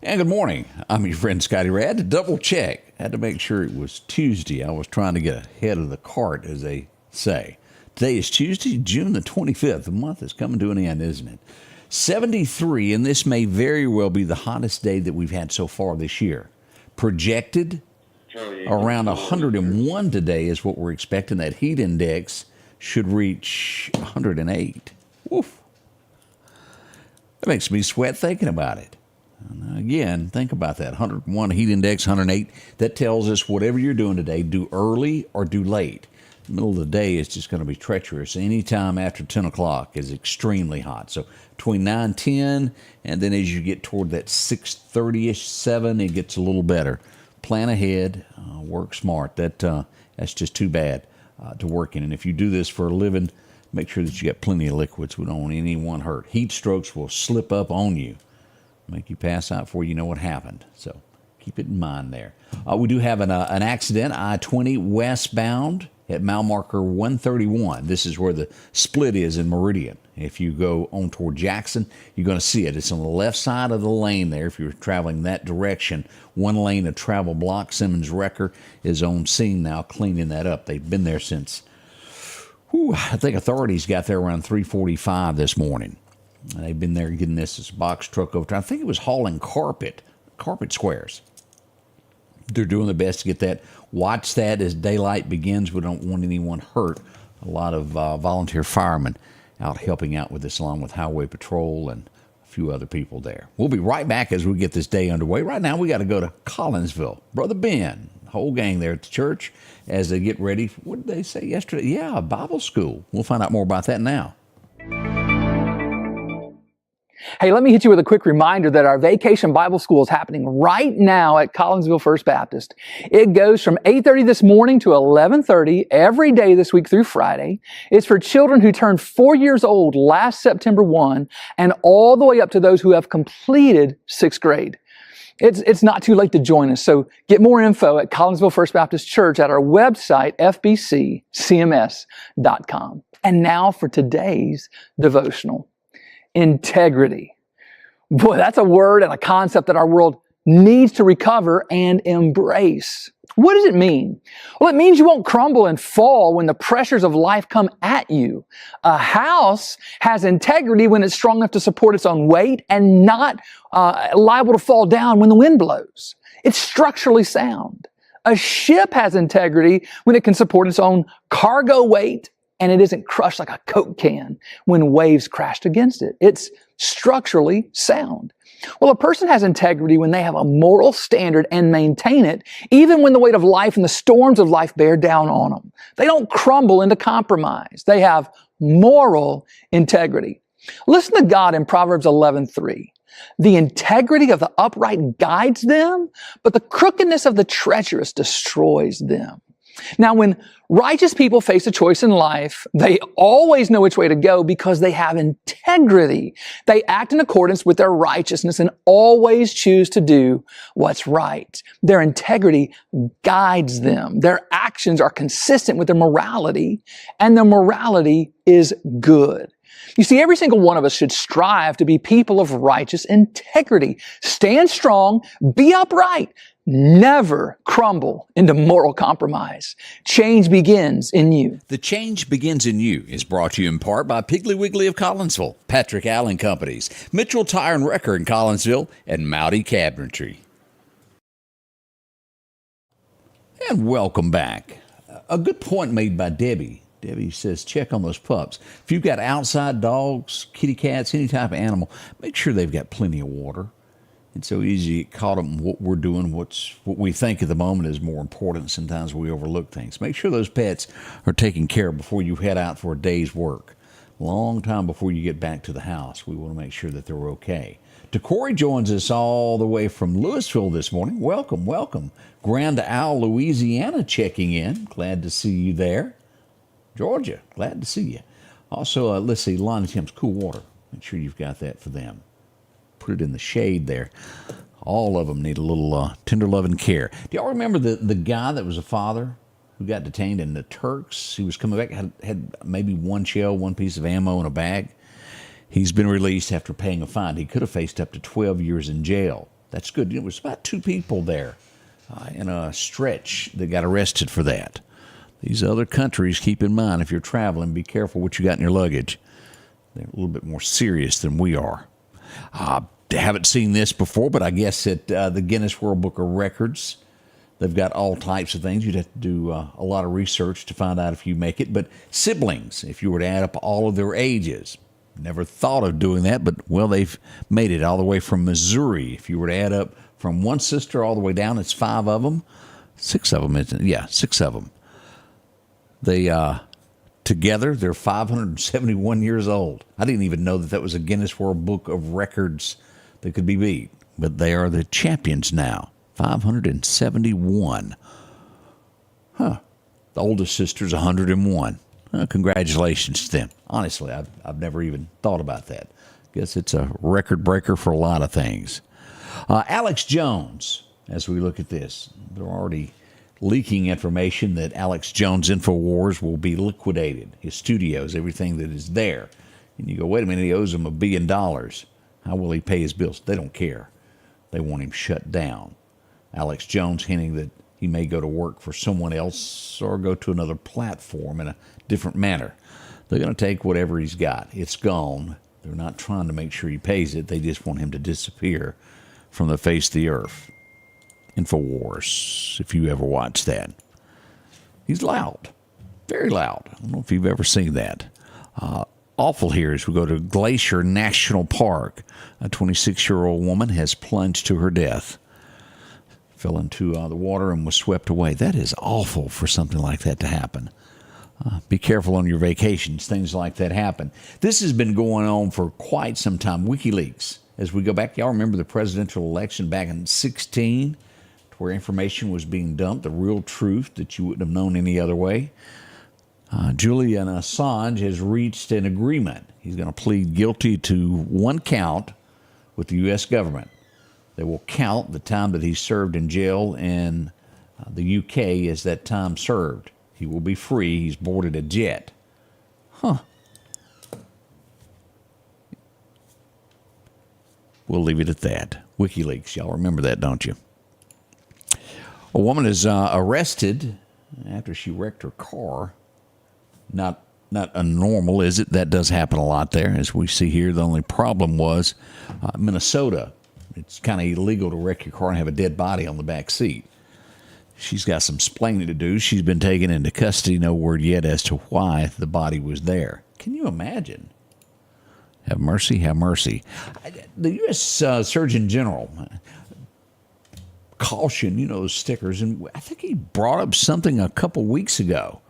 And good morning. I'm your friend Scotty Ray. I had to double check. I had to make sure it was Tuesday. I was trying to get ahead of the cart, as they say. Today is Tuesday, June the 25th. The month is coming to an end, isn't it? 73, and this may very well be the hottest day that we've had so far this year. Projected around 101 today is what we're expecting. That heat index should reach 108. Woof. That makes me sweat thinking about it. And again, think about that. 101 heat index, 108. That tells us whatever you're doing today, do early or do late. The middle of the day is just going to be treacherous. Anytime after 10 o'clock is extremely hot. So between 9, 10, and then as you get toward that 6:30-ish, 7, it gets a little better. Plan ahead, work smart. That's just too bad to work in. And if you do this for a living, make sure that you got plenty of liquids. We don't want anyone hurt. Heat strokes will slip up on you, make you pass out before you know what happened. So keep it in mind there. We do have an accident, I-20 westbound at mile marker 131. This is where the split is in Meridian. If you go on toward Jackson, you're going to see it. It's on the left side of the lane there if you're traveling that direction. One lane of travel block. Simmons Wrecker is on scene now cleaning that up. They've been there since, I think authorities got there around 3:45 this morning. And they've been there getting this box truck over. I think it was hauling carpet squares. They're doing their best to get that. Watch that as daylight begins. We don't want anyone hurt. A lot of volunteer firemen out helping out with this, along with Highway Patrol and a few other people there. We'll be right back as we get this day underway. Right now, we got to go to Collinsville. Brother Ben, whole gang there at the church as they get ready. What did they say yesterday? Yeah, Bible school. We'll find out more about that now. Hey, let me hit you with a quick reminder that our Vacation Bible School is happening right now at Collinsville First Baptist. It goes from 8:30 this morning to 11:30 every day this week through Friday. It's for children who turned 4 years old last September 1 and all the way up to those who have completed 6th grade. It's not too late to join us, so get more info at Collinsville First Baptist Church at our website, fbccms.com. And now for today's devotional. Integrity. Boy, that's a word and a concept that our world needs to recover and embrace. What does it mean? Well, it means you won't crumble and fall when the pressures of life come at you. A house has integrity when it's strong enough to support its own weight and not liable to fall down when the wind blows. It's structurally sound. A ship has integrity when it can support its own cargo weight and it isn't crushed like a Coke can when waves crashed against it. It's structurally sound. Well, a person has integrity when they have a moral standard and maintain it, even when the weight of life and the storms of life bear down on them. They don't crumble into compromise. They have moral integrity. Listen to God in Proverbs 11:3. The integrity of the upright guides them, but the crookedness of the treacherous destroys them. Now, when righteous people face a choice in life, they always know which way to go because they have integrity. They act in accordance with their righteousness and always choose to do what's right. Their integrity guides them. Their actions are consistent with their morality, and their morality is good. You see, every single one of us should strive to be people of righteous integrity. Stand strong, be upright, never crumble into moral compromise. Change begins in you. The Change Begins in You is brought to you in part by Piggly Wiggly of Collinsville, Patrick Allen Companies, Mitchell Tire and Wrecker in Collinsville, and Mowdy Cabinetry. And welcome back. A good point made by Debbie. Debbie says, check on those pups. If you've got outside dogs, kitty cats, any type of animal, make sure they've got plenty of water. It's so easy to get caught up in what we're doing, what we think at the moment is more important. Sometimes we overlook things. Make sure those pets are taken care of before you head out for a day's work. Long time before you get back to the house, we want to make sure that they're okay. DeCory joins us all the way from Louisville this morning. Welcome, welcome. Grand Isle, Louisiana checking in. Glad to see you there. Georgia, glad to see you. Also, let's see, Lonnie Temps Cool Water. Make sure you've got that for them. Put it in the shade there. All of them need a little tender love and care. Do y'all remember the guy that was a father who got detained in the Turks? He was coming back, had maybe one shell, one piece of ammo in a bag. He's been released after paying a fine. He could have faced up to 12 years in jail. That's good. It was about 2 people there in a stretch that got arrested for that. These other countries, keep in mind, if you're traveling, be careful what you got in your luggage. They're a little bit more serious than we are. Haven't seen this before, but I guess at the Guinness World Book of Records, they've got all types of things. You'd have to do a lot of research to find out if you make it. But siblings, if you were to add up all of their ages, never thought of doing that, but, well, they've made it all the way from Missouri. If you were to add up from one sister all the way down, it's 5 of them. 6 of them, isn't it? Yeah, 6 of them. They, together, they're 571 years old. I didn't even know that was a Guinness World Book of Records that could be beat. But they are the champions now. 571. The oldest sister's 101. Congratulations to them. Honestly, I've never even thought about that. Guess it's a record breaker for a lot of things. Alex Jones, as we look at this, they're already leaking information that Alex Jones InfoWars will be liquidated. His studios, everything that is there. And you go, wait a minute, he owes them $1 billion. How will he pay his bills? They don't care. They want him shut down. Alex Jones hinting that he may go to work for someone else or go to another platform in a different manner. They're going to take whatever he's got. It's gone. They're not trying to make sure he pays it. They just want him to disappear from the face of the earth. InfoWars, if you ever watched that. He's loud. Very loud. I don't know if you've ever seen that. Awful here as we go to Glacier National Park. A 26-year-old woman has plunged to her death. Fell into the water and was swept away. That is awful for something like that to happen. Be careful on your vacations. Things like that happen. This has been going on for quite some time. WikiLeaks. As we go back, y'all remember the presidential election back in 2016, where information was being dumped, the real truth that you wouldn't have known any other way. Julian Assange has reached an agreement. He's going to plead guilty to 1 count with the U.S. government. They will count the time that he served in jail in the U.K. as that time served. He will be free. He's boarded a jet. We'll leave it at that. WikiLeaks, y'all remember that, don't you? A woman is arrested after she wrecked her car. Not abnormal, is it? That does happen a lot there, as we see here. The only problem was Minnesota. It's kind of illegal to wreck your car and have a dead body on the back seat. She's got some explaining to do. She's been taken into custody. No word yet as to why the body was there. Can you imagine? Have mercy, have mercy. The U.S. Surgeon General, caution, those stickers. And I think he brought up something a couple weeks ago.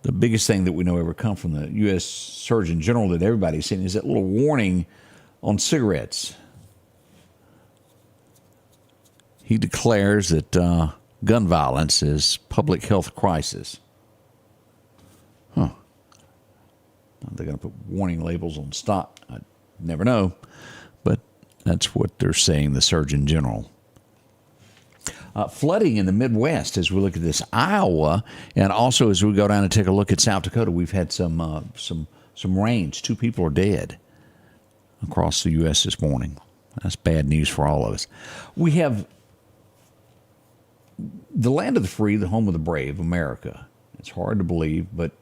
The biggest thing that we know ever come from the U.S. Surgeon General that everybody's seen is that little warning on cigarettes. He declares that gun violence is public health crisis. They're going to put warning labels on stock. I never know, but that's what they're saying, the Surgeon General. Flooding in the Midwest as we look at this, Iowa, and also as we go down and take a look at South Dakota, we've had some rains. 2 people are dead across the U.S. this morning. That's bad news for all of us. We have the land of the free, the home of the brave, America. It's hard to believe, but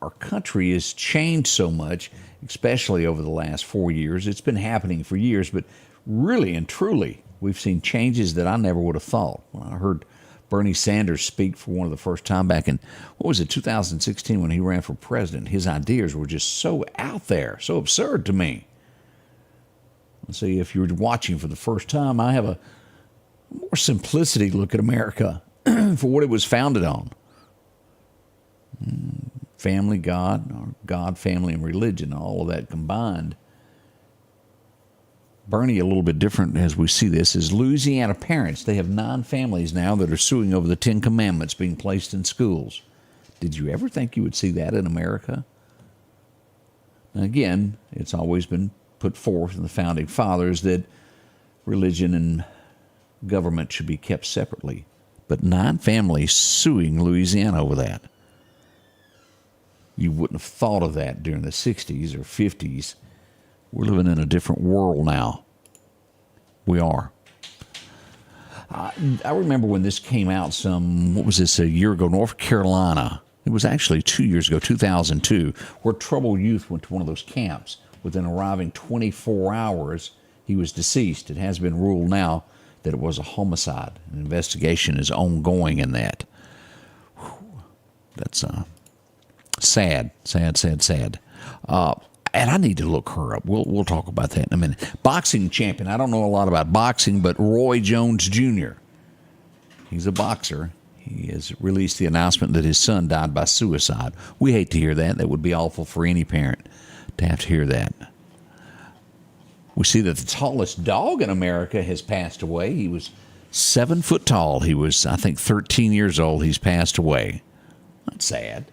our country has changed so much, especially over the last 4 years. It's been happening for years, but really and truly, we've seen changes that I never would have thought. When I heard Bernie Sanders speak for one of the first time back in, 2016 when he ran for president, his ideas were just so out there, so absurd to me. Let's see, if you're watching for the first time, I have a more simplicity look at America for what it was founded on. Family, God, or God, family, and religion, all of that combined. Bernie, a little bit different as we see this, is Louisiana parents. They have 9 families now that are suing over the 10 Commandments being placed in schools. Did you ever think you would see that in America? Now, again, it's always been put forth in the Founding Fathers that religion and government should be kept separately. But 9 families suing Louisiana over that. You wouldn't have thought of that during the 60s or 50s. We're living in a different world now. We are. I remember when this came out a year ago, North Carolina. It was actually 2 years ago, 2002, where troubled youth went to one of those camps. Within arriving 24 hours, he was deceased. It has been ruled now that it was a homicide. An investigation is ongoing in that. Whew. That's sad. And I need to look her up. We'll talk about that in a minute. Boxing champion. I don't know a lot about boxing, but Roy Jones Jr. He's a boxer. He has released the announcement that his son died by suicide. We hate to hear that. That would be awful for any parent to have to hear that. We see that the tallest dog in America has passed away. He was 7 foot tall. He was, I think, 13 years old. He's passed away. That's sad.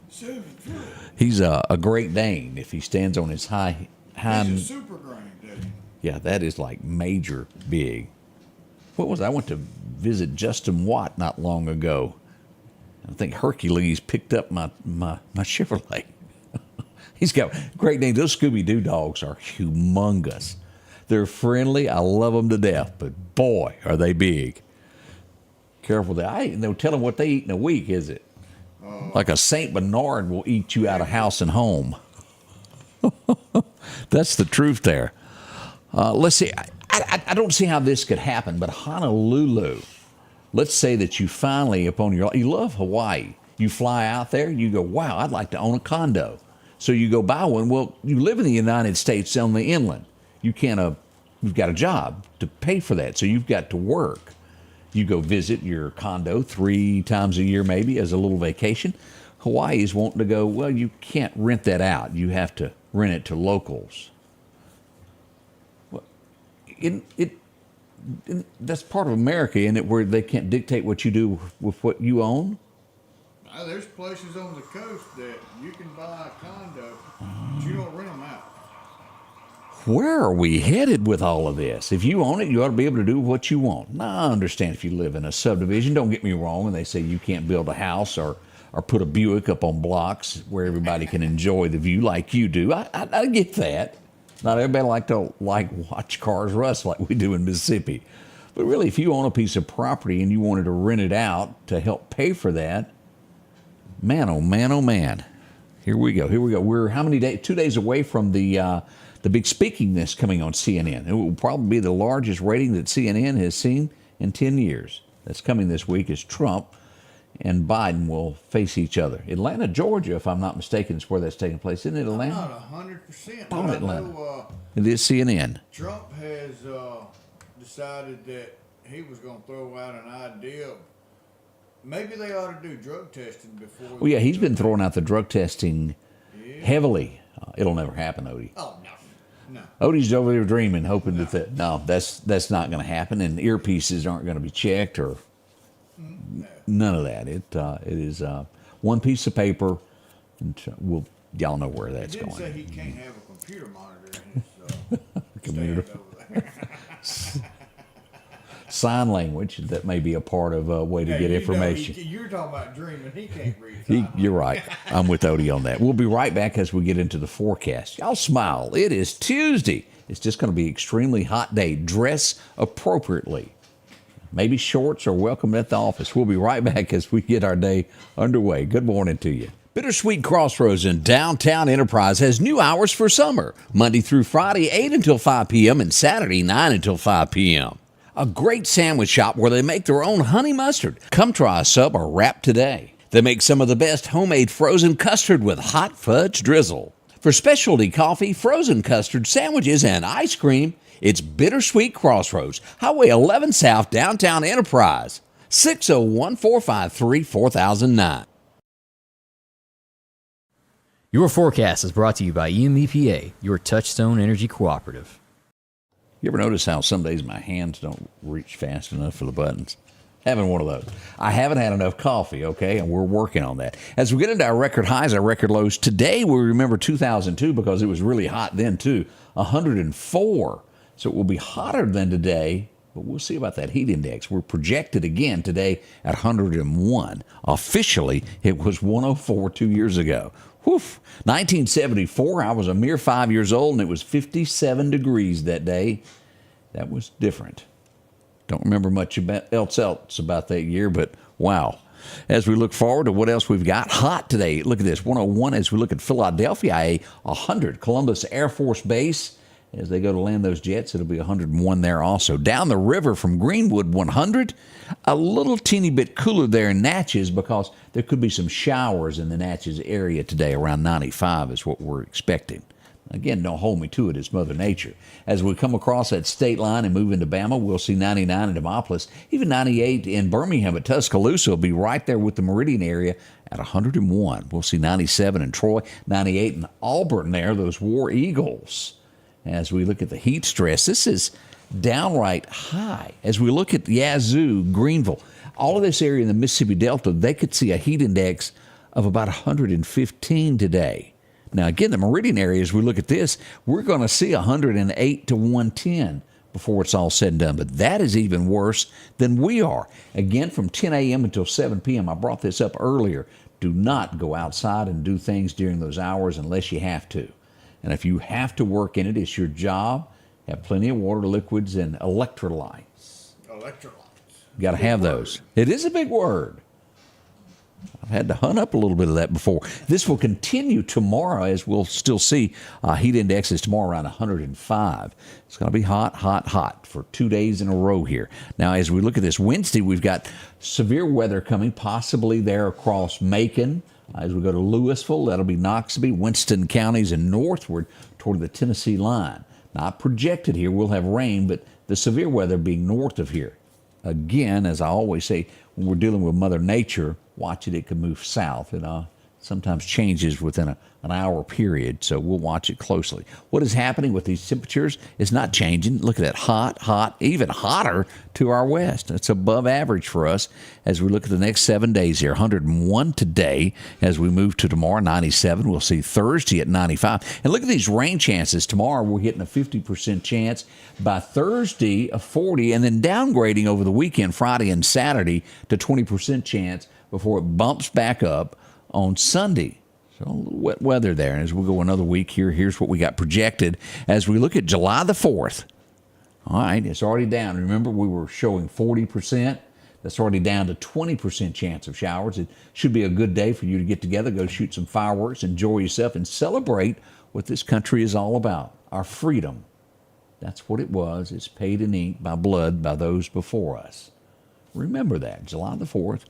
7 foot. He's a Great Dane. If he stands on his hind, He's a super Great Dane. yeah, that is like major big. What was I went to visit Justin Watt not long ago. I think Hercules picked up my Chevrolet. He's got Great Danes. Those Scooby-Doo dogs are humongous. They're friendly. I love them to death, but boy, are they big. Careful that I ain't no telling what they eat in a week, is it? Like a Saint Bernard will eat you out of house and home. That's the truth there. Let's see. I don't see how this could happen, but Honolulu. Let's say that you finally, you love Hawaii. You fly out there, you go, wow, I'd like to own a condo. So you go buy one. Well, you live in the United States on the inland. You've got a job to pay for that, so you've got to work. You go visit your condo 3 times a year maybe as a little vacation. Hawaii is wanting to go, well, you can't rent that out. You have to rent it to locals. Well, that's part of America, isn't it, where they can't dictate what you do with what you own? There's places on the coast that you can buy a condo, but you don't rent them out. Where are we headed with all of this? If you own it, you ought to be able to do what you want. Now, I understand if you live in a subdivision, don't get me wrong, and they say you can't build a house or put a Buick up on blocks where everybody can enjoy the view like you do. I get that. Not everybody like watch cars rust like we do in Mississippi. But really, if you own a piece of property and you wanted to rent it out to help pay for that, man, oh man, oh man. Here we go. We're how many days? 2 days away from the big speaking this coming on CNN. It will probably be the largest rating that CNN has seen in 10 years. That's coming this week as Trump and Biden will face each other. Atlanta, Georgia, if I'm not mistaken, is where that's taking place. Isn't it Atlanta? Not 100%. Thought Atlanta. Know, it is CNN. Trump has decided that he was going to throw out an idea of maybe they ought to do drug testing before. Well, yeah, he's been throwing out the drug testing heavily. It'll never happen, Odie. Oh, no. Odie's over there dreaming, hoping that that's not going to happen, and earpieces aren't going to be checked or none of that. It is one piece of paper, and y'all know where that's going. He didn't say he can't have a computer monitor in his Computer. stand over there. Sign language, that may be a part of a way to get information. You're talking about dreaming. He can't read. You're right. I'm with Odie on that. We'll be right back as we get into the forecast. Y'all smile. It is Tuesday. It's just going to be an extremely hot day. Dress appropriately. Maybe shorts are welcome at the office. We'll be right back as we get our day underway. Good morning to you. Bittersweet Crossroads in downtown Enterprise has new hours for summer. Monday through Friday, 8 until 5 p.m. and Saturday, 9 until 5 p.m. A great sandwich shop where they make their own honey mustard. Come try a sub or wrap today. They make some of the best homemade frozen custard with hot fudge drizzle. For specialty coffee, frozen custard, sandwiches, and ice cream, it's Bittersweet Crossroads, Highway 11 South, downtown Enterprise, 601-453-4009. Your forecast is brought to you by EMEPA, your Touchstone Energy Cooperative. You ever notice how some days my hands don't reach fast enough for the buttons? Having one of those. I haven't had enough coffee, okay, and we're working on that. As we get into our record highs, our record lows, today we remember 2002 because it was really hot then too, 104. So it will be hotter than today, but we'll see about that heat index. We're projected again today at 101. Officially, it was 104 2 years ago. Whew. 1974, I was a mere 5 years old, and it was 57 degrees that day. That was different. Don't remember much else about that year, but wow. As we look forward to what else we've got, hot today. Look at this, 101 as we look at Philadelphia, 100. Columbus Air Force Base, as they go to land those jets, it'll be 101 there also. Down the river from Greenwood, 100. A little teeny bit cooler there in Natchez because there could be some showers in the Natchez area today. Around 95 is what we're expecting. Again, don't hold me to it. It's Mother Nature. As we come across that state line and move into Bama, we'll see 99 in Demopolis, even 98 in Birmingham. But Tuscaloosa will be right there with the Meridian area at 101. We'll see 97 in Troy, 98 in Auburn there, those War Eagles. As we look at the heat stress, this is downright high. As we look at Yazoo, Greenville, all of this area in the Mississippi Delta, they could see a heat index of about 115 today. Now, again, the Meridian area, as we look at this, we're going to see 108 to 110 before it's all said and done. But that is even worse than we are. Again, from 10 a.m. until 7 p.m., I brought this up earlier. Do not go outside and do things during those hours unless you have to. And if you have to work in it, it's your job. Have plenty of water, liquids, and electrolytes. Electrolytes. You got to have those. It is a big word. I've had to hunt up a little bit of that before. This will continue tomorrow, as we'll still see heat indexes tomorrow around 105. It's going to be hot, hot, hot for 2 days in a row here. Now, as we look at this Wednesday, we've got severe weather coming, possibly there across Macon. As we go to Louisville, that'll be Noxubee, Winston counties, and northward toward the Tennessee line. Not projected here. We'll have rain, but the severe weather being north of here. Again, as I always say, when we're dealing with Mother Nature, watch it can move south. It sometimes changes within an hour period, so we'll watch it closely. What is happening with these temperatures is not changing. Look at that, hot, hot, even hotter to our west. It's above average for us as we look at the next 7 days here. 101 today as we move to tomorrow, 97. We'll see Thursday at 95. And look at these rain chances. Tomorrow we're getting a 50% chance. By Thursday, a 40, and then downgrading over the weekend, Friday and Saturday, to 20% chance before it bumps back up on Sunday. So a little wet weather there. And as we go another week here, here's what we got projected as we look at July the 4th. All right, it's already down. Remember, we were showing 40%. That's already down to 20% chance of showers. It should be a good day for you to get together, go shoot some fireworks, enjoy yourself, and celebrate what this country is all about, our freedom. That's what it was. It's paid in ink by blood by those before us. Remember that. July the 4th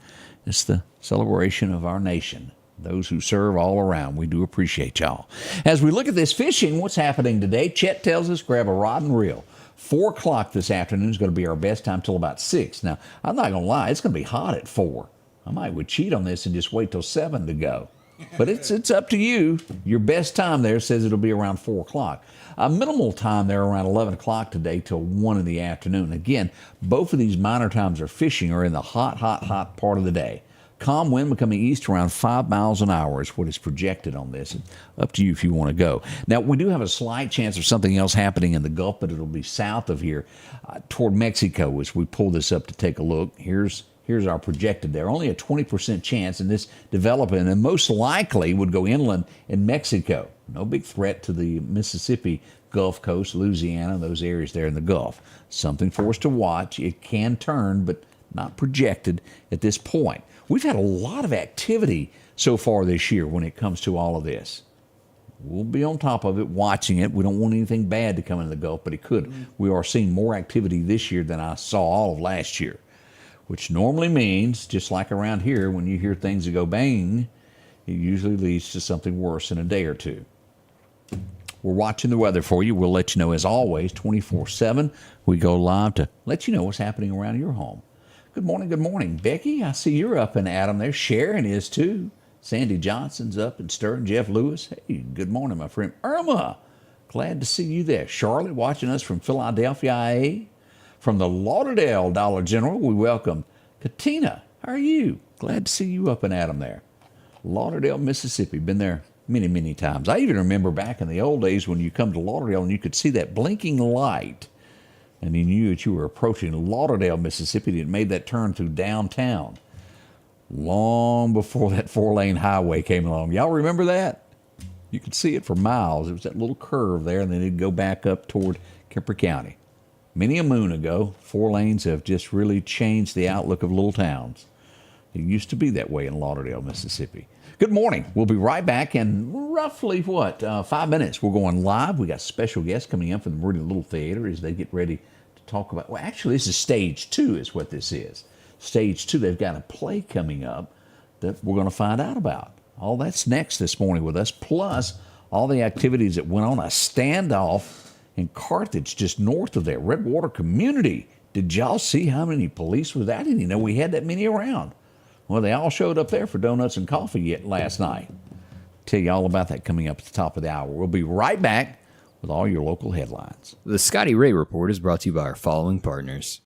is the celebration of our nation. Those who serve all around. We do appreciate y'all. As we look at this fishing, what's happening today? Chet tells us grab a rod and reel. 4 o'clock this afternoon is going to be our best time till about 6. Now, I'm not going to lie. It's going to be hot at 4. I would cheat on this and just wait till 7 to go. But it's up to you. Your best time there says it'll be around 4 o'clock. A minimal time there around 11 o'clock today till 1 in the afternoon. Again, both of these minor times of fishing are in the hot, hot, hot part of the day. Calm wind becoming east around 5 miles an hour is what is projected on this. It's up to you if you want to go. Now, we do have a slight chance of something else happening in the Gulf, but it'll be south of here toward Mexico as we pull this up to take a look. Here's our projected there. Only a 20% chance in this developing, and most likely would go inland in Mexico. No big threat to the Mississippi Gulf Coast, Louisiana, those areas there in the Gulf. Something for us to watch. It can turn, but not projected at this point. We've had a lot of activity so far this year when it comes to all of this. We'll be on top of it, watching it. We don't want anything bad to come into the Gulf, but it could. We are seeing more activity this year than I saw all of last year, which normally means, just like around here, when you hear things that go bang, it usually leads to something worse in a day or two. We're watching the weather for you. We'll let you know, as always, 24/7. We go live to let you know what's happening around your home. Good morning, good morning. Becky, I see you're up and Adam there. Sharon is too. Sandy Johnson's up and stirring. Jeff Lewis, hey, good morning, my friend. Irma, glad to see you there. Charlotte, watching us from Philadelphia, IA. From the Lauderdale Dollar General, we welcome Katina. How are you? Glad to see you up and Adam there. Lauderdale, Mississippi. Been there many, many times. I even remember back in the old days when you come to Lauderdale and you could see that blinking light, and you knew that you were approaching Lauderdale, Mississippi, and it made that turn through downtown long before that 4-lane highway came along. Y'all remember that? You could see it for miles. It was that little curve there, and then it'd go back up toward Kemper County. many a moon ago. 4 lanes have just really changed the outlook of little towns. It used to be that way in Lauderdale, Mississippi. Good morning. We'll be right back in roughly, 5 minutes. We're going live. We got special guests coming in from the Meridian Little Theater as they get ready to talk about, well, actually, this is stage 2 is what this is. Stage 2, they've got a play coming up that we're going to find out about. All that's next this morning with us, plus all the activities that went on. A standoff in Carthage, just north of there, Redwater Community. Did y'all see how many police was there? I didn't even know we had that many around. Well, they all showed up there for donuts and coffee last night. Tell you all about that coming up at the top of the hour. We'll be right back with all your local headlines. The Scotty Ray Report is brought to you by our following partners.